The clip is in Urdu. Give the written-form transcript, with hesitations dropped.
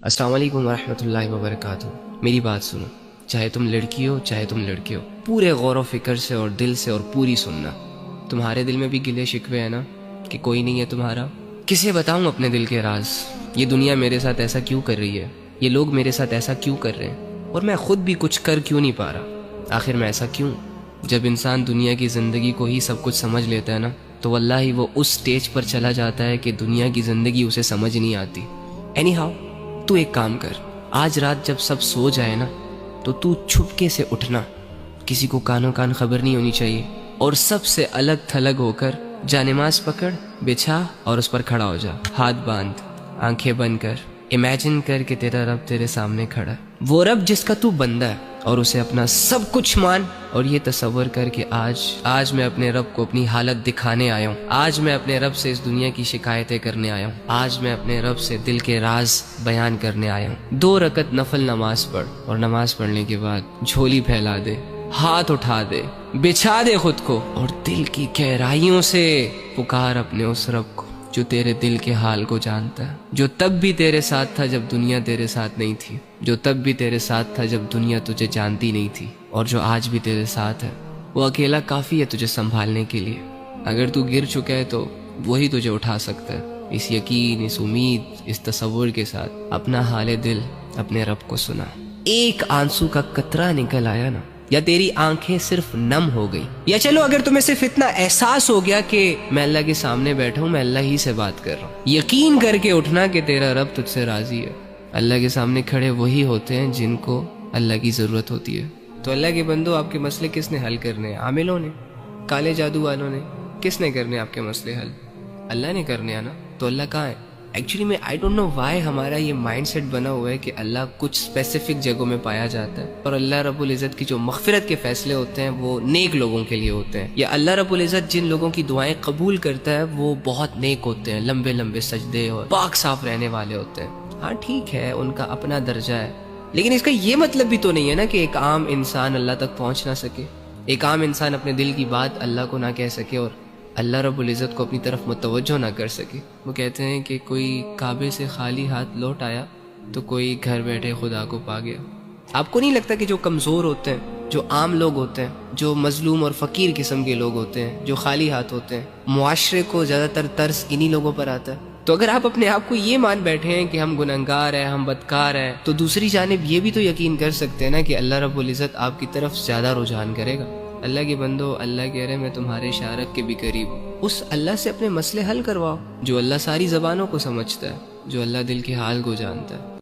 السلام علیکم ورحمۃ اللہ وبرکاتہ۔ میری بات سنو، چاہے تم لڑکی ہو چاہے تم لڑکے ہو، پورے غور و فکر سے اور دل سے اور پوری سننا۔ تمہارے دل میں بھی گلے شکوے ہیں نا کہ کوئی نہیں ہے تمہارا؟ کسے بتاؤں اپنے دل کے راز؟ یہ دنیا میرے ساتھ ایسا کیوں کر رہی ہے؟ یہ لوگ میرے ساتھ ایسا کیوں کر رہے ہیں؟ اور میں خود بھی کچھ کر کیوں نہیں پا رہا؟ آخر میں ایسا کیوں؟ جب انسان دنیا کی زندگی کو ہی سب کچھ سمجھ لیتا ہے نا، تو واللہ ہی وہ اس سٹیج پر چلا جاتا ہے کہ دنیا کی زندگی اسے سمجھ نہیں آتی۔ اینی ہاؤ، تو ایک کام کر، آج رات جب سب سو جائے نا، تو چھپکے سے اٹھنا، کسی کو کانوں کان خبر نہیں ہونی چاہیے، اور سب سے الگ تھلگ ہو کر جا نماز پکڑ، بچھا اور اس پر کھڑا ہو جا، ہاتھ باندھ، آنکھیں بند کر، امیجن کر کہ تیرا رب تیرے سامنے کھڑا ہے، وہ رب جس کا تو بندہ ہے، اور اسے اپنا سب کچھ مان، اور یہ تصور کر کہ آج میں اپنے رب کو اپنی حالت دکھانے آیا ہوں، آج میں اپنے رب سے اس دنیا کی شکایتیں کرنے آیا ہوں، آج میں اپنے رب سے دل کے راز بیان کرنے آیا ہوں۔ 2 رکعت نفل نماز پڑھ، اور نماز پڑھنے کے بعد جھولی پھیلا دے، ہاتھ اٹھا دے، بچھا دے خود کو، اور دل کی گہرائیوں سے پکار اپنے اس رب کو جو تیرے دل کے حال کو جانتا ہے، جو تب بھی تیرے ساتھ تھا جب دنیا تیرے ساتھ نہیں تھی، جو تب بھی تیرے ساتھ تھا جب دنیا تجھے جانتی نہیں تھی، اور جو آج بھی تیرے ساتھ ہے۔ وہ اکیلا کافی ہے تجھے سنبھالنے کے لیے۔ اگر تو گر چکا ہے تو وہی تجھے اٹھا سکتا ہے۔ اس یقین، اس امید، اس تصور کے ساتھ اپنا حال دل اپنے رب کو سنا۔ ایک آنسو کا قطرہ نکل آیا نا، یا تیری آنکھیں صرف نم ہو گئی، یا چلو اگر تمہیں صرف اتنا احساس ہو گیا کہ میں اللہ کے سامنے بیٹھا ہوں، میں اللہ ہی سے بات کر رہا ہوں، یقین کر کے اٹھنا کہ تیرا رب تجھ سے راضی ہے۔ اللہ کے سامنے کھڑے وہی ہوتے ہیں جن کو اللہ کی ضرورت ہوتی ہے۔ تو اللہ کے بندو، آپ کے مسئلے کس نے حل کرنے ہیں؟ عاملوں نے؟ کالے جادو والوں نے؟ کس نے کرنے آپ کے مسئلے حل؟ اللہ نے کرنے ہیں نا۔ تو اللہ کہاں ہے؟ ایکچولی میں آئی ڈونٹ نو وائی ہمارا یہ مائنڈ سیٹ بنا ہوا ہے کہ اللہ کچھ اسپیسیفک جگہوں میں پایا جاتا ہے، اور اللہ رب العزت کی جو مغفرت کے فیصلے ہوتے ہیں وہ نیک لوگوں کے لیے ہوتے ہیں، یا اللہ رب العزت جن لوگوں کی دعائیں قبول کرتا ہے وہ بہت نیک ہوتے ہیں، لمبے لمبے سجدے اور پاک صاف رہنے والے ہوتے ہیں۔ ہاں ٹھیک ہے، ان کا اپنا درجہ ہے، لیکن اس کا یہ مطلب بھی تو نہیں ہے نا کہ ایک عام انسان اللہ تک پہنچ نہ سکے، ایک عام انسان اپنے دل کی بات اللہ کو نہ کہہ سکے اور اللہ رب العزت کو اپنی طرف متوجہ نہ کر سکے۔ وہ کہتے ہیں کہ کوئی کعبے سے خالی ہاتھ لوٹ آیا تو کوئی گھر بیٹھے خدا کو پا گیا۔ آپ کو نہیں لگتا کہ جو کمزور ہوتے ہیں، جو عام لوگ ہوتے ہیں، جو مظلوم اور فقیر قسم کے لوگ ہوتے ہیں، جو خالی ہاتھ ہوتے ہیں، معاشرے کو زیادہ تر ترس انہی لوگوں پر آتا ہے؟ تو اگر آپ اپنے آپ کو یہ مان بیٹھے ہیں کہ ہم گنہگار ہیں، ہم بدکار ہیں، تو دوسری جانب یہ بھی تو یقین کر سکتے ہیں نا کہ اللہ رب العزت آپ کی طرف زیادہ رجحان کرے گا۔ اللہ کے بندو، اللہ کہہ رہے میں تمہارے اشارت کے بھی قریب ہوں۔ اس اللہ سے اپنے مسئلے حل کرواؤ جو اللہ ساری زبانوں کو سمجھتا ہے، جو اللہ دل کے حال کو جانتا ہے۔